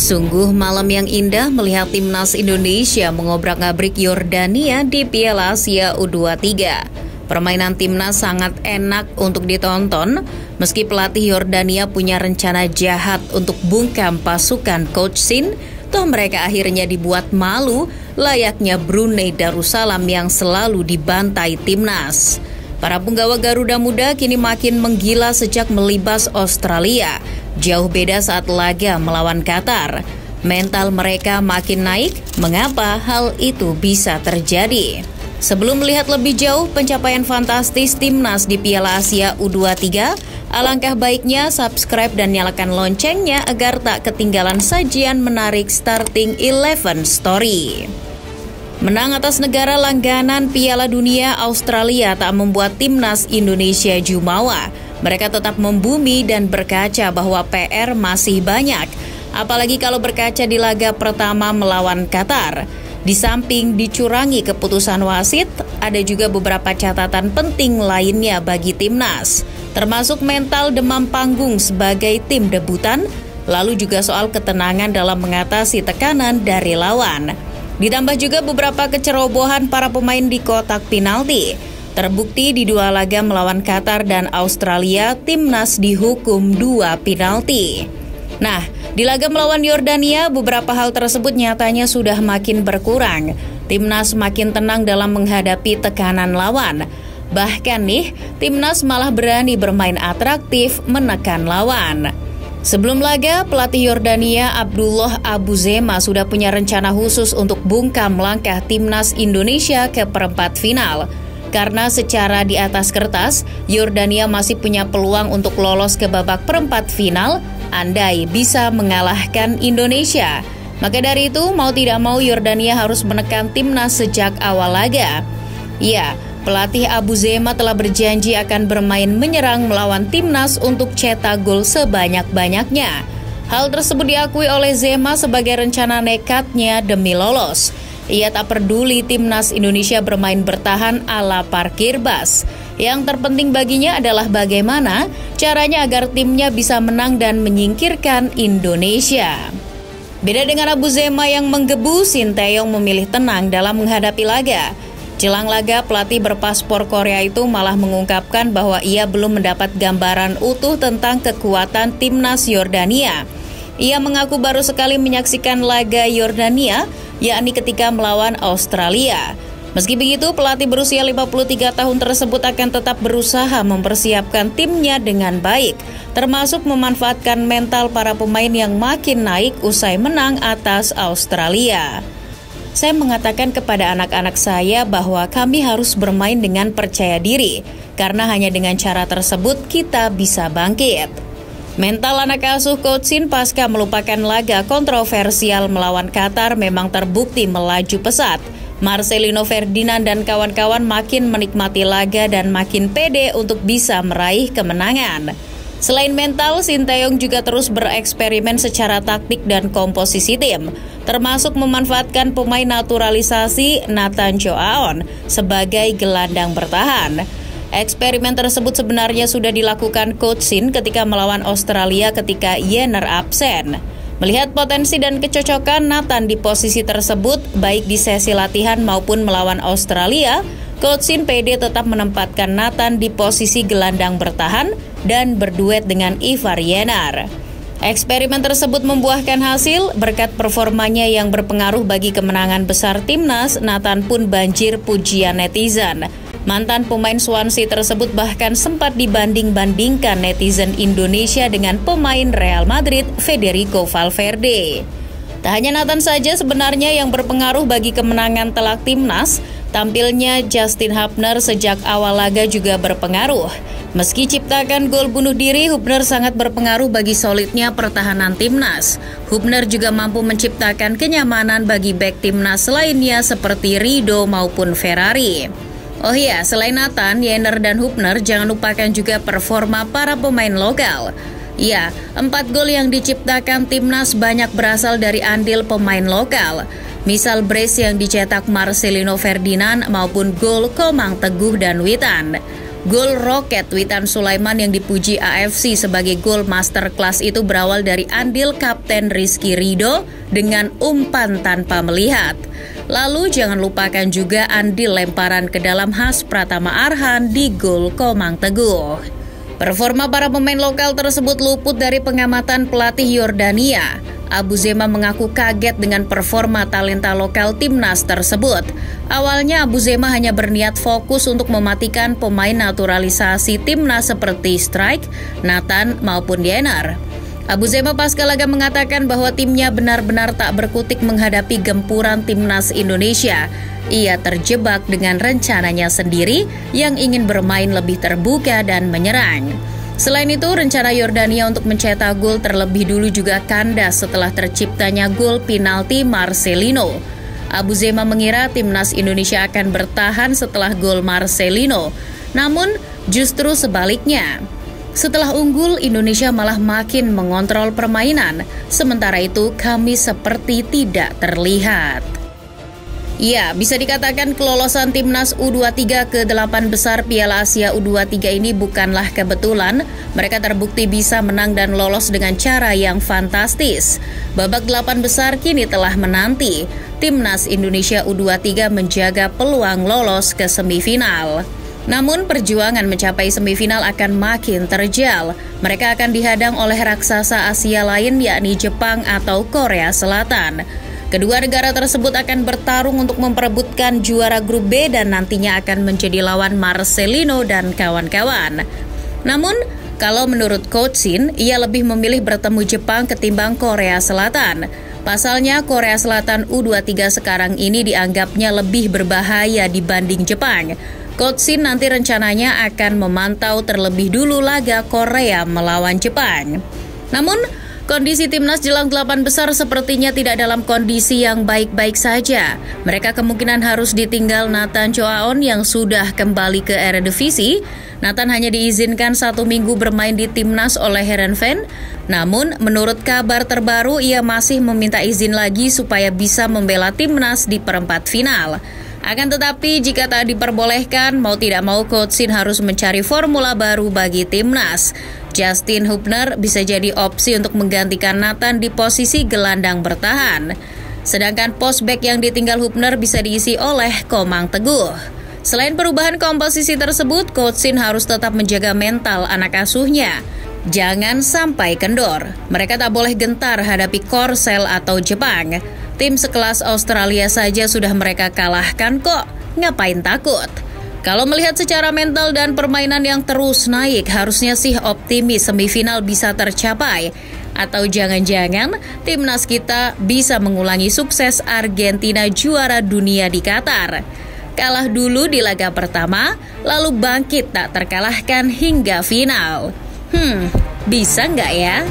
Sungguh malam yang indah melihat timnas Indonesia mengobrak-abrik Yordania di Piala Asia U23. Permainan timnas sangat enak untuk ditonton, meski pelatih Yordania punya rencana jahat untuk bungkam pasukan Coach Shin, toh mereka akhirnya dibuat malu layaknya Brunei Darussalam yang selalu dibantai timnas. Para punggawa Garuda Muda kini makin menggila sejak melibas Australia. Jauh beda saat laga melawan Qatar. Mental mereka makin naik. Mengapa hal itu bisa terjadi? Sebelum melihat lebih jauh pencapaian fantastis timnas di Piala Asia U23, alangkah baiknya subscribe dan nyalakan loncengnya agar tak ketinggalan sajian menarik Starting 11 Story. Menang atas negara langganan Piala Dunia Australia tak membuat timnas Indonesia jumawa. Mereka tetap membumi dan berkaca bahwa PR masih banyak. Apalagi kalau berkaca di laga pertama melawan Qatar. Di samping dicurangi keputusan wasit, ada juga beberapa catatan penting lainnya bagi timnas. Termasuk mental demam panggung sebagai tim debutan, lalu juga soal ketenangan dalam mengatasi tekanan dari lawan. Ditambah juga beberapa kecerobohan para pemain di kotak penalti. Terbukti di dua laga melawan Qatar dan Australia, timnas dihukum 2 penalti. Nah, di laga melawan Yordania, beberapa hal tersebut nyatanya sudah makin berkurang. Timnas makin tenang dalam menghadapi tekanan lawan. Bahkan nih, timnas malah berani bermain atraktif menekan lawan. Sebelum laga, pelatih Yordania Abdullah Abu Zema sudah punya rencana khusus untuk bungkam langkah timnas Indonesia ke perempat final. Karena secara di atas kertas, Yordania masih punya peluang untuk lolos ke babak perempat final, andai bisa mengalahkan Indonesia. Maka dari itu, mau tidak mau Yordania harus menekan timnas sejak awal laga. Ya, pelatih Abu Zema telah berjanji akan bermain menyerang melawan timnas untuk cetak gol sebanyak-banyaknya. Hal tersebut diakui oleh Zema sebagai rencana nekatnya demi lolos. Ia tak peduli timnas Indonesia bermain bertahan ala parkir bus. Yang terpenting baginya adalah bagaimana caranya agar timnya bisa menang dan menyingkirkan Indonesia. Beda dengan Abu Zema yang menggebu, Sinteyong memilih tenang dalam menghadapi laga. Jelang laga, pelatih berpaspor Korea itu malah mengungkapkan bahwa ia belum mendapat gambaran utuh tentang kekuatan timnas Yordania. Ia mengaku baru sekali menyaksikan laga Yordania, yakni ketika melawan Australia. Meski begitu, pelatih berusia 53 tahun tersebut akan tetap berusaha mempersiapkan timnya dengan baik, termasuk memanfaatkan mental para pemain yang makin naik usai menang atas Australia. Saya mengatakan kepada anak-anak saya bahwa kami harus bermain dengan percaya diri, karena hanya dengan cara tersebut kita bisa bangkit. Mental anak asuh Coach Shin pasca melupakan laga kontroversial melawan Qatar memang terbukti melaju pesat. Marcelino Ferdinand dan kawan-kawan makin menikmati laga dan makin pede untuk bisa meraih kemenangan. Selain mental, Sinteyong juga terus bereksperimen secara taktik dan komposisi tim, termasuk memanfaatkan pemain naturalisasi Nathan Choaon sebagai gelandang bertahan. Eksperimen tersebut sebenarnya sudah dilakukan Coach Shin ketika melawan Australia ketika Jenner absen. Melihat potensi dan kecocokan Nathan di posisi tersebut, baik di sesi latihan maupun melawan Australia, Coach Shin pede tetap menempatkan Nathan di posisi gelandang bertahan dan berduet dengan Ivar Jenner. Eksperimen tersebut membuahkan hasil. Berkat performanya yang berpengaruh bagi kemenangan besar timnas, Nathan pun banjir pujian netizen. Mantan pemain Swansea tersebut bahkan sempat dibanding-bandingkan netizen Indonesia dengan pemain Real Madrid Federico Valverde. Tak hanya Nathan saja sebenarnya yang berpengaruh bagi kemenangan telak timnas, tampilnya Justin Hubner sejak awal laga juga berpengaruh. Meski ciptakan gol bunuh diri, Hubner sangat berpengaruh bagi solidnya pertahanan timnas. Hubner juga mampu menciptakan kenyamanan bagi bek timnas lainnya seperti Rido maupun Ferrari. Oh iya, selain Nathan, Jenner dan Hubner, jangan lupakan juga performa para pemain lokal. Ya, 4 gol yang diciptakan timnas banyak berasal dari andil pemain lokal. Misal brace yang dicetak Marcelino Ferdinand maupun gol Komang Teguh dan Witan. Gol roket Witan Sulaiman yang dipuji AFC sebagai gol masterclass itu berawal dari andil Kapten Rizky Ridho dengan umpan tanpa melihat. Lalu jangan lupakan juga andil lemparan ke dalam khas Pratama Arhan di gol Komang Teguh. Performa para pemain lokal tersebut luput dari pengamatan pelatih Yordania. Abu Zema mengaku kaget dengan performa talenta lokal timnas tersebut. Awalnya Abu Zema hanya berniat fokus untuk mematikan pemain naturalisasi timnas seperti Strike, Nathan maupun Diener. Abu Zema pasca laga mengatakan bahwa timnya benar-benar tak berkutik menghadapi gempuran timnas Indonesia. Ia terjebak dengan rencananya sendiri yang ingin bermain lebih terbuka dan menyerang. Selain itu, rencana Yordania untuk mencetak gol terlebih dulu juga kandas setelah terciptanya gol penalti Marcelino. Abu Zema mengira timnas Indonesia akan bertahan setelah gol Marcelino, namun justru sebaliknya. Setelah unggul, Indonesia malah makin mengontrol permainan, sementara itu kami seperti tidak terlihat. Ya, bisa dikatakan kelolosan timnas U23 ke 8 besar Piala Asia U23 ini bukanlah kebetulan. Mereka terbukti bisa menang dan lolos dengan cara yang fantastis. Babak 8 besar kini telah menanti. Timnas Indonesia U23 menjaga peluang lolos ke semifinal. Namun perjuangan mencapai semifinal akan makin terjal. Mereka akan dihadang oleh raksasa Asia lain yakni Jepang atau Korea Selatan. Kedua negara tersebut akan bertarung untuk memperebutkan juara grup B dan nantinya akan menjadi lawan Marcelino dan kawan-kawan. Namun, kalau menurut Coach Shin, ia lebih memilih bertemu Jepang ketimbang Korea Selatan. Pasalnya, Korea Selatan U23 sekarang ini dianggapnya lebih berbahaya dibanding Jepang. Coach Shin nanti rencananya akan memantau terlebih dulu laga Korea melawan Jepang. Namun, kondisi timnas jelang 8 besar sepertinya tidak dalam kondisi yang baik-baik saja. Mereka kemungkinan harus ditinggal Nathan Choaon yang sudah kembali ke Eredivisie. Nathan hanya diizinkan 1 minggu bermain di timnas oleh Heerenveen. Namun, menurut kabar terbaru, ia masih meminta izin lagi supaya bisa membela timnas di perempat final. Akan tetapi, jika tak diperbolehkan, mau tidak mau Coach Shin harus mencari formula baru bagi timnas. Justin Hubner bisa jadi opsi untuk menggantikan Nathan di posisi gelandang bertahan. Sedangkan post back yang ditinggal Hubner bisa diisi oleh Komang Teguh. Selain perubahan komposisi tersebut, Coach Shin harus tetap menjaga mental anak asuhnya. Jangan sampai kendor. Mereka tak boleh gentar hadapi Korsel atau Jepang. Tim sekelas Australia saja sudah mereka kalahkan kok. Ngapain takut? Kalau melihat secara mental dan permainan yang terus naik, harusnya sih optimis semifinal bisa tercapai. Atau jangan-jangan timnas kita bisa mengulangi sukses Argentina juara dunia di Qatar. Kalah dulu di laga pertama, lalu bangkit tak terkalahkan hingga final. Bisa nggak ya?